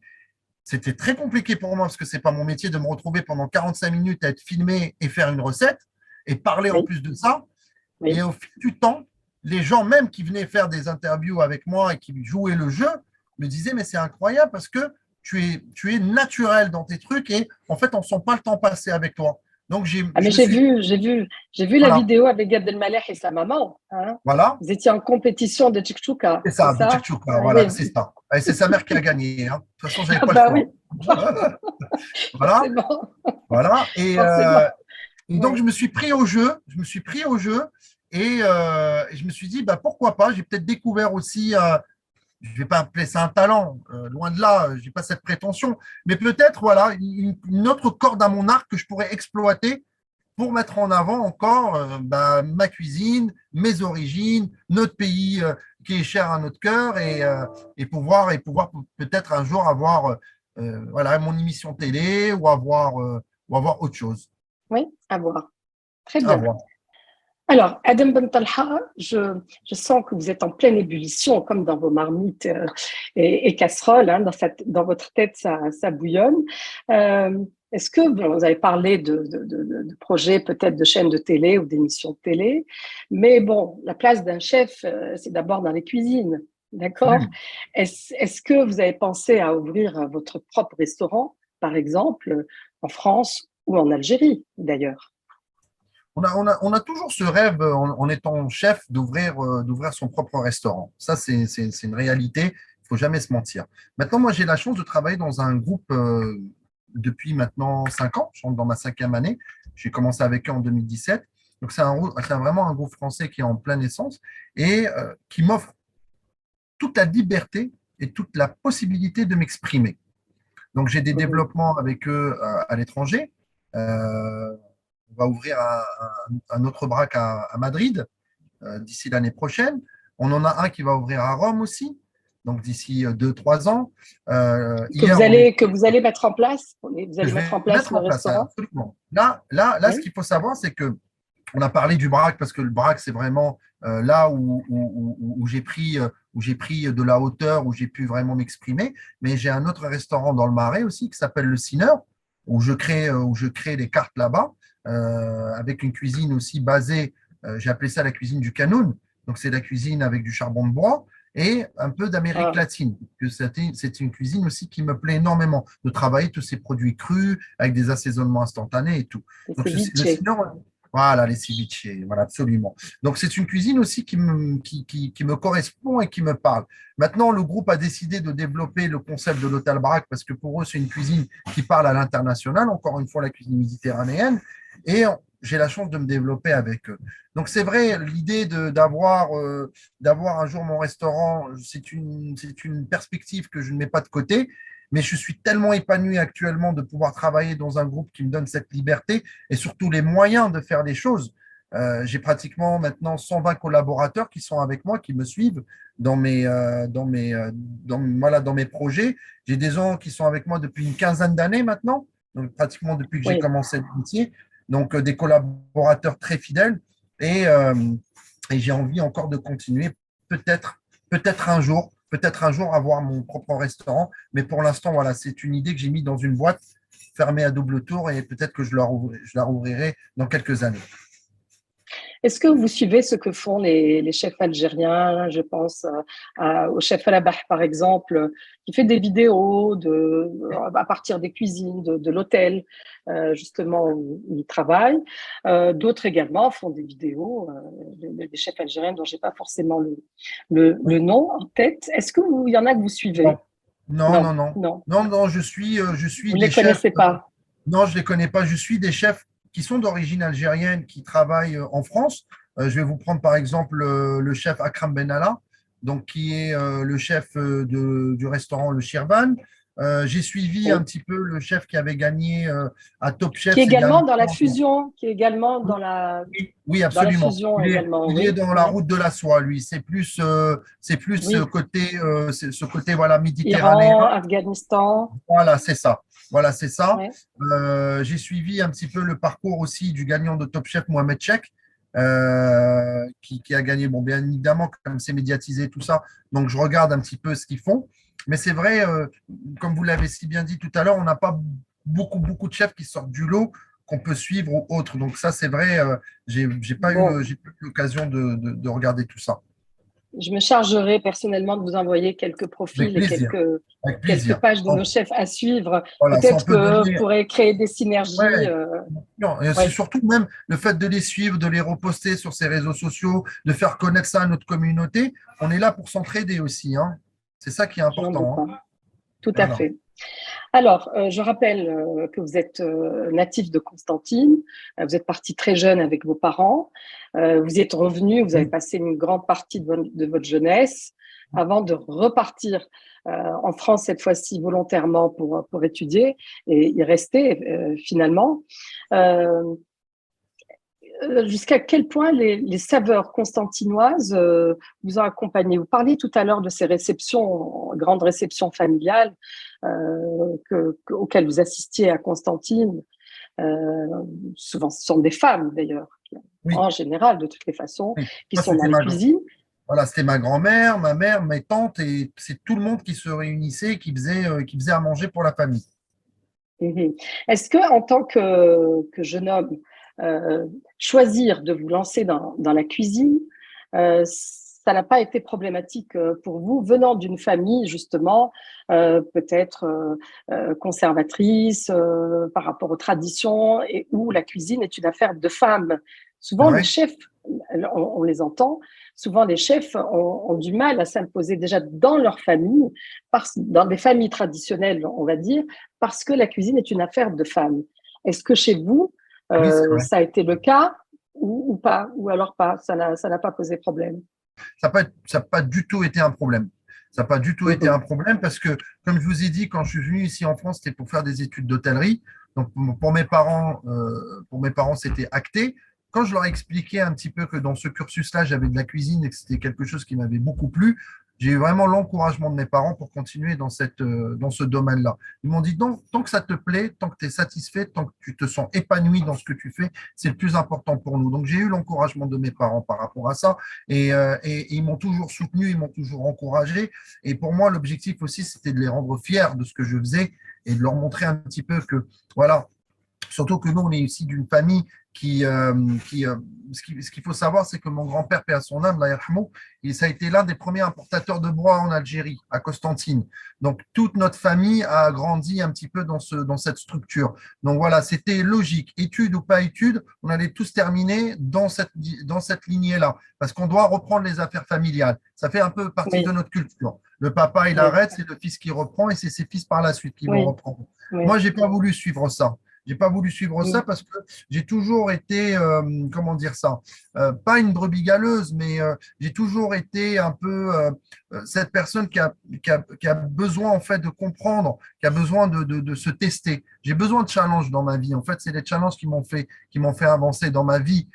C'était très compliqué pour moi parce que ce n'est pas mon métier de me retrouver pendant 45 minutes à être filmé et faire une recette et parler en Oui, plus de ça. Et oui. au fil du temps, les gens même qui venaient faire des interviews avec moi et qui jouaient le jeu me disaient mais c'est incroyable parce que tu es naturel dans tes trucs et en fait on ne sent pas le temps passer avec toi. Donc Ah, mais je me suis j'ai vu la voilà, vidéo avec Gad Elmaleh et sa maman. Hein. voilà, Vous étiez en compétition de tchouktchouka, c'est c'est ça, de ça? Tchèque-Tchouka, Oui, voilà, oui. c'est ça. Et c'est sa mère qui a gagné, hein. De toute façon, j'avais Ah pas le bah oui, choix. Voilà, forcément, voilà. forcément. Et donc, Oui. je me suis pris au jeu et je me suis dit, bah, pourquoi pas, j'ai peut-être découvert aussi, je ne vais pas appeler ça un talent, loin de là, je n'ai pas cette prétention, mais peut-être, voilà, une autre corde à mon arc que je pourrais exploiter pour mettre en avant encore bah, ma cuisine, mes origines, notre pays qui est cher à notre cœur et pouvoir peut-être un jour avoir voilà, mon émission télé ou avoir autre chose Oui, à voir. Très à bien. voir. Alors, Adam Bentalha, je sens que vous êtes en pleine ébullition, comme dans vos marmites et casseroles. Hein, dans votre tête, ça bouillonne. Est-ce que bon, vous avez parlé de projets peut-être de chaînes de télé ou d'émissions de télé, mais bon, la place d'un chef, c'est d'abord dans les cuisines, d'accord? Absolument. Est-ce que vous avez pensé à ouvrir votre propre restaurant, par exemple, en France ou en Algérie, d'ailleurs? On a toujours ce rêve, en étant chef, d'ouvrir son propre restaurant. Ça, c'est une réalité. Il ne faut jamais se mentir. Maintenant, moi, j'ai la chance de travailler dans un groupe depuis maintenant 5 ans. Je rentre dans ma 5e année. J'ai commencé avec eux en 2017. Donc, c'est vraiment un groupe français qui est en pleine essence et qui m'offre toute la liberté et toute la possibilité de m'exprimer. Donc, j'ai des Mhm. développements avec eux à l'étranger. On va ouvrir un autre brac à Madrid d'ici l'année prochaine. On en a un qui va ouvrir à Rome aussi, donc d'ici 2, 3 ans. Hier, Que vous allez mettre en place, vous que allez je mettre en vais place mettre le en place, restaurant. absolument. Ce Oui, qu'il faut savoir, c'est que on a parlé du brac parce que le brac, c'est vraiment là où j'ai pris de la hauteur, où j'ai pu vraiment m'exprimer. Mais j'ai un autre restaurant dans le Marais aussi qui s'appelle le Sinner, où je crée des cartes là-bas, avec une cuisine aussi basée, j'ai appelé ça la cuisine du Canoun. Donc, c'est la cuisine avec du charbon de bois et un peu d'Amérique ah, latine. C'est une cuisine aussi qui me plaît énormément, de travailler tous ces produits crus avec des assaisonnements instantanés et tout. le Donc, le ceviche. Sinner, voilà, les ceviches, voilà, absolument. Donc, c'est une cuisine aussi qui me correspond et qui me parle. Maintenant, le groupe a décidé de développer le concept de l'hôtel Braque parce que pour eux, c'est une cuisine qui parle à l'international, encore une fois, la cuisine méditerranéenne. Et j'ai la chance de me développer avec eux. Donc, c'est vrai, l'idée d'avoir un jour mon restaurant, c'est une perspective que je ne mets pas de côté. Mais je suis tellement épanoui actuellement de pouvoir travailler dans un groupe qui me donne cette liberté et surtout les moyens de faire des choses. J'ai pratiquement maintenant 120 collaborateurs qui sont avec moi, qui me suivent voilà, dans mes projets. J'ai des gens qui sont avec moi depuis une quinzaine d'années maintenant, donc pratiquement depuis que j'ai Oui. commencé le métier. Donc des collaborateurs très fidèles et, et j'ai envie encore de continuer. Peut-être, peut-être un jour avoir mon propre restaurant, mais pour l'instant, voilà, c'est une idée que j'ai mise dans une boîte fermée à double tour et peut-être que je la rouvrirai dans quelques années. Est-ce que vous suivez ce que font les chefs algériens? Je pense au chef Rabah, par exemple, qui fait des vidéos à partir des cuisines de l'hôtel, justement, où il travaille. D'autres également font des vidéos, des chefs algériens dont je n'ai pas forcément le nom en tête. Il y en a que vous Non, suivez? non, non, Non, non. non. Non, non, je suis Vous ne les des chefs. connaissez pas? Non, je ne les connais pas. Je suis des chefs qui sont d'origine algérienne, qui travaillent en France. Je vais vous prendre par exemple le chef Akram Benalla, donc qui est le chef du restaurant Le Shirvan. J'ai suivi un Oui. petit peu le chef qui avait gagné à Top Qui Chef est ces également derniers dans la temps. fusion, qui est également Oui, oui, dans la absolument. fusion également, Il est oui, dans la oui, route de la soie, lui. C'est plus oui. ce côté voilà, méditerranéen. Iran, Afghanistan, Voilà, c'est ça. Voilà, c'est ça. ouais. J'ai suivi un petit peu le parcours aussi du gagnant de Top Chef, Mohamed Chek, qui a gagné, bon, bien évidemment, comme c'est médiatisé, tout ça. Donc, je regarde un petit peu ce qu'ils font. Mais c'est vrai, comme vous l'avez si bien dit tout à l'heure, on n'a pas beaucoup de chefs qui sortent du lot qu'on peut suivre ou autre. Donc, ça, c'est vrai, Bon, j'ai pas eu l'occasion de regarder tout ça. je me chargerai personnellement de vous envoyer quelques Avec profils et plaisir. Avec quelques plaisir. pages de nos chefs à suivre. Voilà, ça, on Peut-être peut que vous donner. pourrez créer des synergies. Ouais. Non, et c'est Ouais, surtout même le fait de les suivre, de les reposter sur ses réseaux sociaux, de faire connaître ça à notre communauté. On est là pour s'entraider aussi, hein. C'est ça qui est je n'en doute important, pas. hein. Tout à Voilà. fait. Alors, je rappelle que vous êtes natif de Constantine. Vous êtes parti très jeune avec vos parents. Vous y êtes revenu, vous avez Oui, passé une grande partie de votre jeunesse avant de repartir en France, cette fois-ci volontairement pour étudier et y rester finalement. Euh, Jusqu'à quel point les saveurs constantinoises vous ont accompagné? Vous parliez tout à l'heure de ces réceptions, grandes réceptions familiales auxquelles vous assistiez à Constantine. Euh, Souvent, ce sont des femmes d'ailleurs, oui, en général, de toutes les façons, oui. qui Moi, sont dans les cuisines. voilà, c'était ma grand-mère, ma mère, mes tantes, et c'est tout le monde qui se réunissait et qui faisait à manger pour la famille. Mhm. Est-ce que, en tant que jeune homme, euh, choisir de vous lancer dans la cuisine, ça n'a pas été problématique pour vous, venant d'une famille justement peut-être conservatrice par rapport aux traditions et où la cuisine est une affaire de femmes. C'est Souvent, les vrai? chefs, on les entend, souvent les chefs ont du mal à s'imposer déjà dans leur famille, dans des familles traditionnelles, on va dire, parce que la cuisine est une affaire de femmes. Est-ce que chez vous, Oui, c'est vrai. ça a été le cas ou pas, ou alors pas, ça n'a pas posé problème? Ça n'a pas du tout été un problème. Ça n'a pas du tout été un Mhm. problème parce que, comme je vous ai dit, quand je suis venu ici en France, c'était pour faire des études d'hôtellerie. Donc, pour mes parents, c'était acté. Quand je leur ai expliqué un petit peu que dans ce cursus-là, j'avais de la cuisine et que c'était quelque chose qui m'avait beaucoup plu, j'ai eu vraiment l'encouragement de mes parents pour continuer dans ce domaine-là. Ils m'ont dit, donc, tant que ça te plaît, tant que tu es satisfait, tant que tu te sens épanoui dans ce que tu fais, c'est le plus important pour nous. Donc, j'ai eu l'encouragement de mes parents par rapport à ça. Et ils m'ont toujours soutenu, ils m'ont toujours encouragé. Et pour moi, l'objectif aussi, c'était de les rendre fiers de ce que je faisais et de leur montrer un petit peu que, voilà, surtout que nous, on est ici d'une famille qui ce qu'il faut savoir, c'est que mon grand-père, paix à son âme, Allah yarhamou, ça a été l'un des premiers importateurs de bois en Algérie, à Constantine. Donc, toute notre famille a grandi un petit peu dans cette structure. Donc, voilà, c'était logique. Études ou pas études, on allait tous terminer dans cette lignée-là, parce qu'on doit reprendre les affaires familiales. Ça fait un peu partie de Oui, notre culture. Le papa, il oui, arrête, c'est le fils qui reprend, et c'est ses fils par la suite qui vont oui, reprendre. oui. Moi, j'ai pas voulu suivre ça. J'ai pas voulu suivre ça Mm. parce que j'ai toujours été, comment dire ça, pas une brebis galeuse, mais j'ai toujours été un peu cette personne qui a besoin en fait de comprendre, qui a besoin de se tester. J'ai besoin de challenges dans ma vie. En fait, c'est les challenges qui m'ont fait avancer dans ma vie.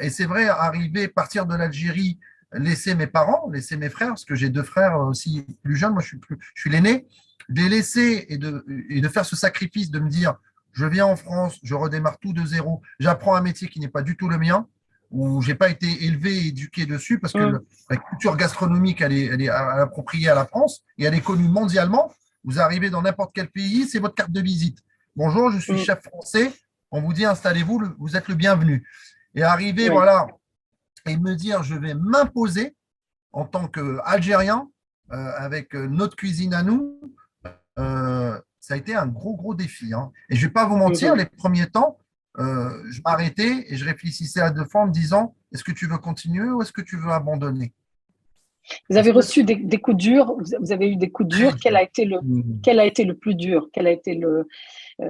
Et c'est vrai, arriver, partir de l'Algérie, laisser mes parents, laisser mes frères, parce que j'ai deux frères aussi plus jeunes, moi je suis l'aîné, de les laisser et de faire ce sacrifice de me dire, je viens en France, je redémarre tout de zéro, j'apprends un métier qui n'est pas du tout le mien, où j'ai pas été élevé et éduqué dessus, parce que Mm. la culture gastronomique, elle est appropriée à la France et elle est connue mondialement. Vous arrivez dans n'importe quel pays, c'est votre carte de visite. Bonjour, je suis Mm. chef français. On vous dit installez-vous, vous êtes le bienvenu. Et arriver, Oui. voilà, et me dire je vais m'imposer en tant qu'Algérien avec notre cuisine à nous, ça a été un gros défi, hein. Et je ne vais pas vous mentir, Mhm. les premiers temps, je m'arrêtais et je réfléchissais à deux fois en me disant, est-ce que tu veux continuer ou est-ce que tu veux abandonner? Vous Parce avez que reçu des coups durs, vous avez eu des coups très durs. dur. Quel a été le plus dur? Quelle a été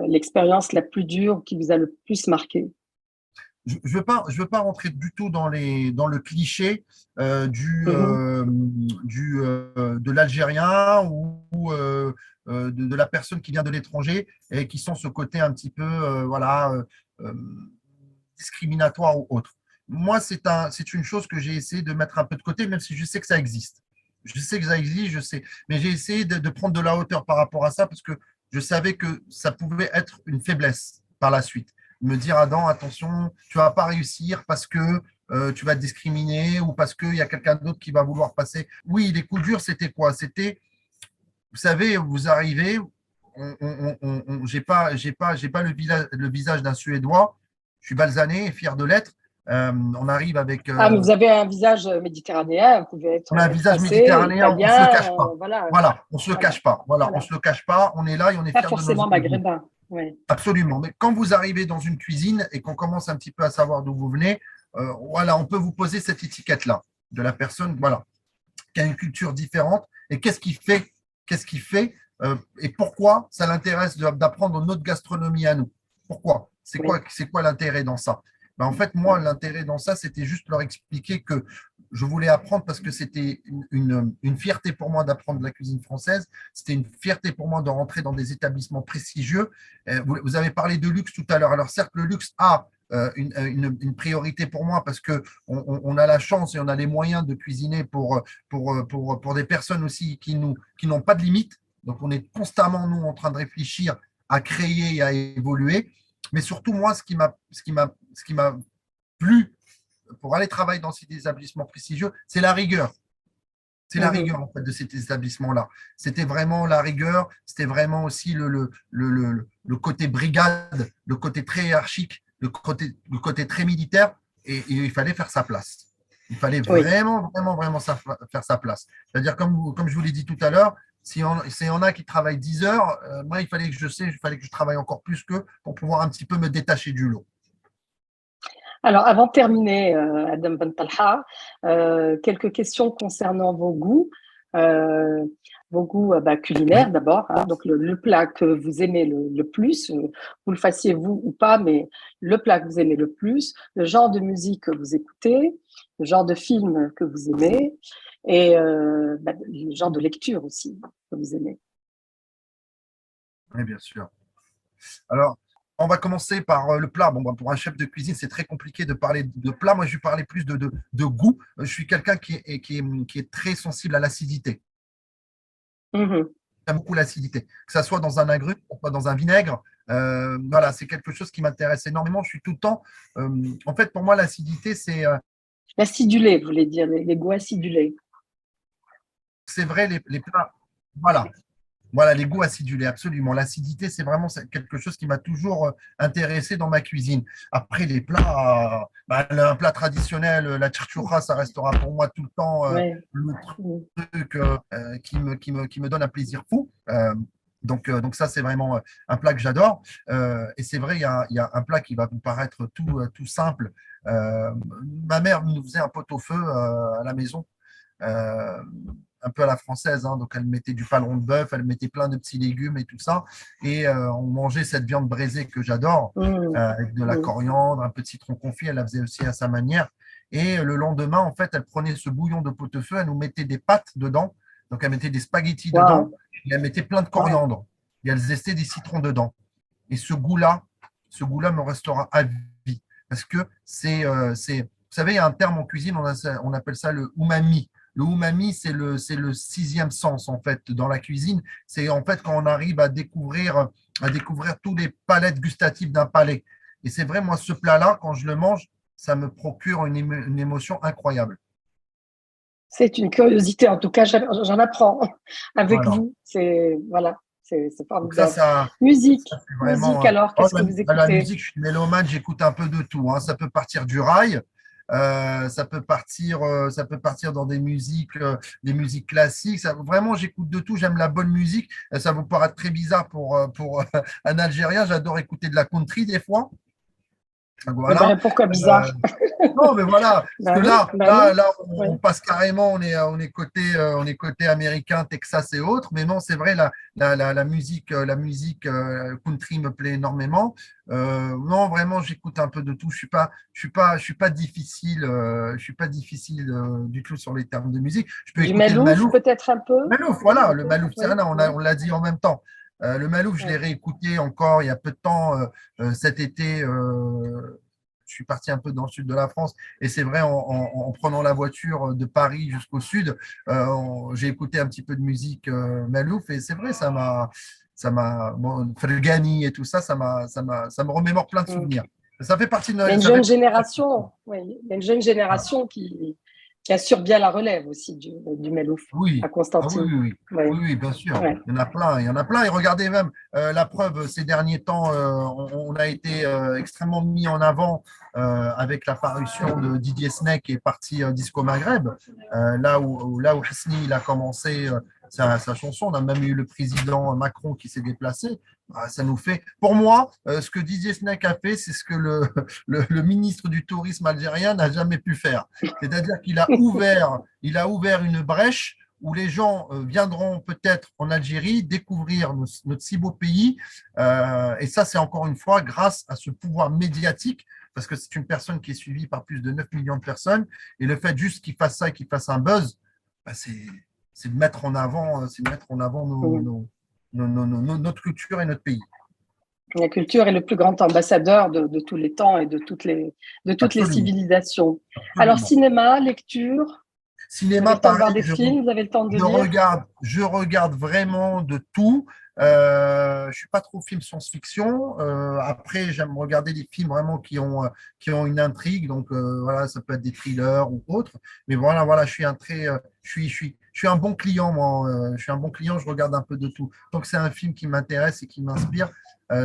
l'expérience la plus dure qui vous a le plus marqué? je veux pas rentrer du tout dans le cliché Mhm. de l'Algérien de la personne qui vient de l'étranger et qui sont ce côté un petit peu voilà, euh, discriminatoire ou autre. Moi, c'est une chose que j'ai essayé de mettre un peu de côté, même si je sais que ça existe. Je sais que ça existe, je sais. Mais j'ai essayé de prendre de la hauteur par rapport à ça parce que je savais que ça pouvait être une faiblesse par la suite. Me dire, Adam, attention, tu ne vas pas réussir parce que tu vas te discriminer ou parce qu'il y a quelqu'un d'autre qui va vouloir passer. Oui, les coups durs, c'était quoi? C'était, vous savez, vous arrivez, j'ai pas le visage d'un Suédois, je suis balzané et fier de l'être. On arrive avec, Ah, mais vous avez un visage méditerranéen, vous pouvez être on a un visage français, méditerranéen, on ne se le italien, cache pas. voilà, Voilà, on ne se le voilà, cache pas. Voilà, on voilà. se le cache pas. On est là et on est Pas fier de nos forcément origines. maghrébin, oui. Absolument. Mais quand vous arrivez dans une cuisine et qu'on commence un petit peu à savoir d'où vous venez, voilà, on peut vous poser cette étiquette-là de la personne, voilà, qui a une culture différente. Et qu'est-ce qui fait et pourquoi ça l'intéresse d'apprendre notre gastronomie à nous? Pourquoi? Oui. C'est quoi l'intérêt dans ça? Ben, en fait, moi, l'intérêt dans ça, c'était juste leur expliquer que je voulais apprendre parce que c'était une fierté pour moi d'apprendre la cuisine française. C'était une fierté pour moi de rentrer dans des établissements prestigieux. Vous avez parlé de luxe tout à l'heure. Alors certes, le luxe a une priorité pour moi parce que on a la chance et on a les moyens de cuisiner pour des personnes aussi qui n'ont pas de limite. Donc, on est constamment, nous, en train de réfléchir à créer et à évoluer. Mais surtout, moi, ce qui m'a plu pour aller travailler dans ces établissements prestigieux, c'est la rigueur. C'est la Mhm. rigueur en fait, de cet établissement-là. C'était vraiment la rigueur, c'était vraiment aussi le côté brigade, le côté très hiérarchique, le côté très militaire, et il fallait faire sa place. Il fallait Oui. vraiment, vraiment, vraiment faire sa place. C'est-à-dire, comme je vous l'ai dit tout à l'heure, si on a qui travaillent 10 heures, moi, il fallait que je travaille encore plus qu'eux pour pouvoir un petit peu me détacher du lot. Alors, avant de terminer, Adam Ben Talha, quelques questions concernant euh, vos goûts bah, culinaires Oui, d'abord. Hein, donc, le plat que vous aimez le plus, vous le fassiez vous ou pas, mais le plat que vous aimez le plus, le genre de musique que vous écoutez, le genre de film que vous aimez et bah, le genre de lecture aussi que vous aimez. oui, bien sûr. Alors, on va commencer par le plat. Bon, bah, pour un chef de cuisine, c'est très compliqué de parler de plat. Moi, je vais parler plus de goût. Je suis quelqu'un qui est très sensible à l'acidité. Mhm. J'aime beaucoup l'acidité. Que ça soit dans un agrume, que ça soit dans un vinaigre. Voilà, c'est quelque chose qui m'intéresse énormément. Je suis tout le temps. En fait, pour moi, l'acidité, L'acidulé, vous voulez dire, les goûts acidulés. c'est vrai, les plats. Voilà, Voilà, les goûts acidulés, absolument. L'acidité, c'est vraiment quelque chose qui m'a toujours intéressé dans ma cuisine. Après, les plats, bah, un plat traditionnel, la churchura, ça restera pour moi tout le temps Ouais. le Mhm. truc qui me donne un plaisir fou. Donc ça, c'est vraiment un plat que j'adore. Et c'est vrai, il y a un plat qui va vous paraître tout simple. Euh, Ma mère nous faisait un pot-au-feu à la maison euh, un peu à la française. Hein. Donc, elle mettait du paleron de bœuf, elle mettait plein de petits légumes et tout ça. Et on mangeait cette viande braisée que j'adore, Mhm. avec de la Mhm. coriandre, un peu de citron confit. Elle la faisait aussi à sa manière. Et le lendemain, en fait, elle prenait ce bouillon de pot-au-feu, elle nous mettait des pâtes dedans. Donc, elle mettait des spaghettis dedans Wow. et elle mettait plein de Ouais. coriandre. Et elle zestait des citrons dedans. Et ce goût-là me restera à vie. Parce que vous savez, il y a un terme en cuisine, on appelle ça le umami. Le umami, c'est le sixième sens, en fait, dans la cuisine. C'est en fait quand on arrive à découvrir tous les palettes gustatives d'un palais. Et c'est vrai, moi, ce plat-là, quand je le mange, ça me procure une émotion incroyable. C'est une curiosité, en tout cas, j'en apprends avec Voilà. vous. C'est voilà, c'est Donc formidable. ça, Musique, c'est musique. vraiment. Alors, Oh, qu'est-ce que vous la écoutez? musique, je suis mélomane, j'écoute un peu de tout. Hein. Ça peut partir du rail, ça peut partir dans des musiques classiques. Vraiment, j'écoute de tout. J'aime la bonne musique. Ça vous paraît très bizarre pour un Algérien. J'adore écouter de la country des fois. Donc, Eh voilà. ben, pourquoi bizarre? Non, mais voilà, parce Ben que oui, là, ben là, non. là, Oui, on passe carrément, on est côté américain, Texas et autres. Mais non, c'est vrai, la musique country me plaît énormément. Non, vraiment, j'écoute un peu de tout. Je suis pas difficile, je suis pas difficile du tout sur les termes de musique. Je peux du écouter le Malouf, Malouf. peut-être un peu. Malouf, Oui, voilà, un le peu. Malouf Oui, Serena, oui, on l'a dit en même temps. Le Malouf, je l'ai oui. réécouté encore il y a peu de temps, cet été. Je suis parti un peu dans le sud de la France et c'est vrai, en prenant la voiture de Paris jusqu'au sud, j'ai écouté un petit peu de musique Malouf et c'est vrai, bon, Fergani et tout ça, ça me remémore plein de Mm. souvenirs. Ça fait partie Il y a de, une ça fait jeune partie génération, oui, il y a une jeune génération qui assure bien la relève aussi du Malouf à Oui, ah oui, Constantine. oui, oui. Oui, Oui, oui, bien sûr. oui. Il y en a plein, il y en a plein. Et regardez même, la preuve, ces derniers temps, on a été extrêmement mis en avant avec la parution de Didier Snake qui est parti Disco Maghreb, là où Hasni il a commencé sa chanson. On a même eu le président Macron qui s'est déplacé. Ah, ça nous fait, pour moi, ce que Didier Snake a fait, c'est ce que le ministre du Tourisme algérien n'a jamais pu faire. C'est-à-dire il a ouvert une brèche où les gens viendront peut-être en Algérie découvrir notre si beau pays. Et ça, c'est encore une fois grâce à ce pouvoir médiatique, parce que c'est une personne qui est suivie par plus de 9 millions de personnes. Et le fait juste qu'il fasse ça et qu'il fasse un buzz, bah, c'est de mettre en avant, notre culture et notre pays. La culture est le plus grand ambassadeur de tous les temps et de toutes les Absolument, civilisations. Alors, absolument. cinéma, lecture, vous avez Cinéma, le temps de voir pareil, des films, vous avez le temps de lire. je regarde vraiment de tout. Je suis pas trop film science-fiction. Après, j'aime regarder des films vraiment qui ont une intrigue. Donc voilà, ça peut être des thrillers ou autres. Mais voilà, je suis un très, je suis un bon client moi. Je suis un bon client. Je regarde un peu de tout. Tant que c'est un film qui m'intéresse et qui m'inspire,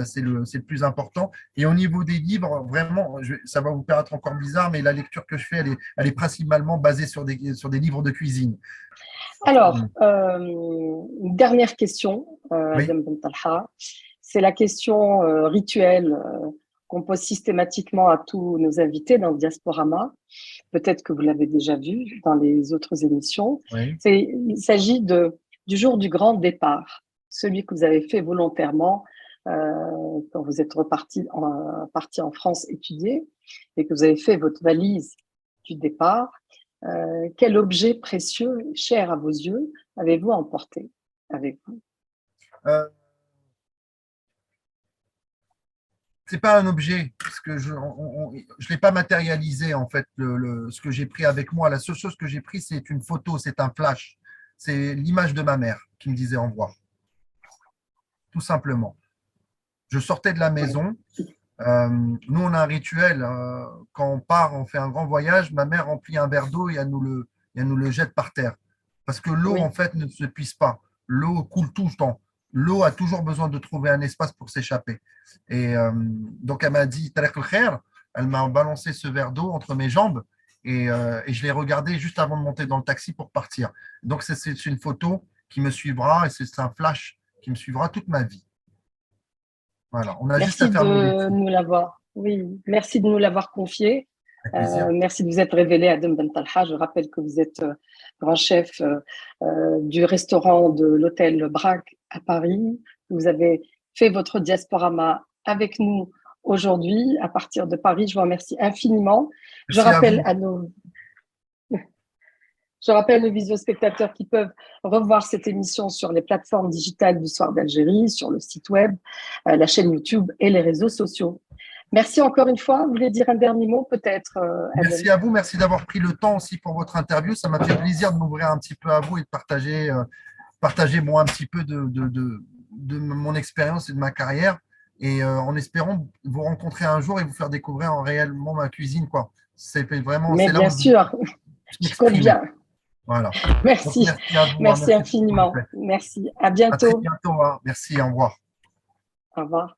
c'est le plus important. Et au niveau des livres, vraiment, ça va vous paraître encore bizarre, mais la lecture que je fais, elle est principalement basée sur des livres de cuisine. Alors, une dernière question, Oui, Adem Bentalha. C'est la question rituelle qu'on pose systématiquement à tous nos invités dans le Diasporama. Peut-être que vous l'avez déjà vu dans les autres émissions. oui. Il s'agit du jour du grand départ, celui que vous avez fait volontairement quand vous êtes parti en France étudier et que vous avez fait votre valise du départ. Quel objet précieux, cher à vos yeux, avez-vous emporté avec vous? Euh, c'est pas un objet, parce que je l'ai pas matérialisé en fait, ce que j'ai pris avec moi. La seule chose que j'ai pris, c'est une photo, c'est un flash. C'est l'image de ma mère qui me disait au revoir, tout simplement. Je sortais de la Oui, maison. Nous, on a un rituel. Quand on part, on fait un grand voyage. Ma mère remplit un verre d'eau et elle nous le jette par terre. Parce que l'eau, en oui. fait, ne se puise pas. L'eau coule tout le temps. L'eau a toujours besoin de trouver un espace pour s'échapper. Et donc, elle m'a dit, Tariq al-Khair. Elle m'a balancé ce verre d'eau entre mes jambes et je l'ai regardé juste avant de monter dans le taxi pour partir. Donc, c'est une photo qui me suivra et c'est un flash qui me suivra toute ma vie. Voilà, on a juste à Merci fermer les de yeux. nous l'avoir, oui, merci de nous l'avoir confié. Avec plaisir. Merci de vous être révélé, Adem Bentalha. Je rappelle que vous êtes grand chef du restaurant de l'hôtel Braque à Paris. Vous avez fait votre diasporama avec nous aujourd'hui à partir de Paris. Je vous remercie infiniment. Je Merci à rappelle vous. à nos Je rappelle aux visio-spectateurs qui peuvent revoir cette émission sur les plateformes digitales du Soir d'Algérie, sur le site web, la chaîne YouTube et les réseaux sociaux. Merci encore une fois. Vous voulez dire un dernier mot peut-être, Adem? Merci à vous. Merci d'avoir pris le temps aussi pour votre interview. Ça m'a fait plaisir de m'ouvrir un petit peu à vous et de partager moi un petit peu de mon expérience et de ma carrière. Et en espérant vous rencontrer un jour et vous faire découvrir réellement ma cuisine, quoi. Mais C'est là bien où sûr, je je compte m'exprime. bien. Voilà. Donc, Merci. merci à vous, hein. Merci Merci pour ce que vous infiniment. faites. Merci. À À très bientôt. bientôt, hein. Merci, au revoir. Au revoir.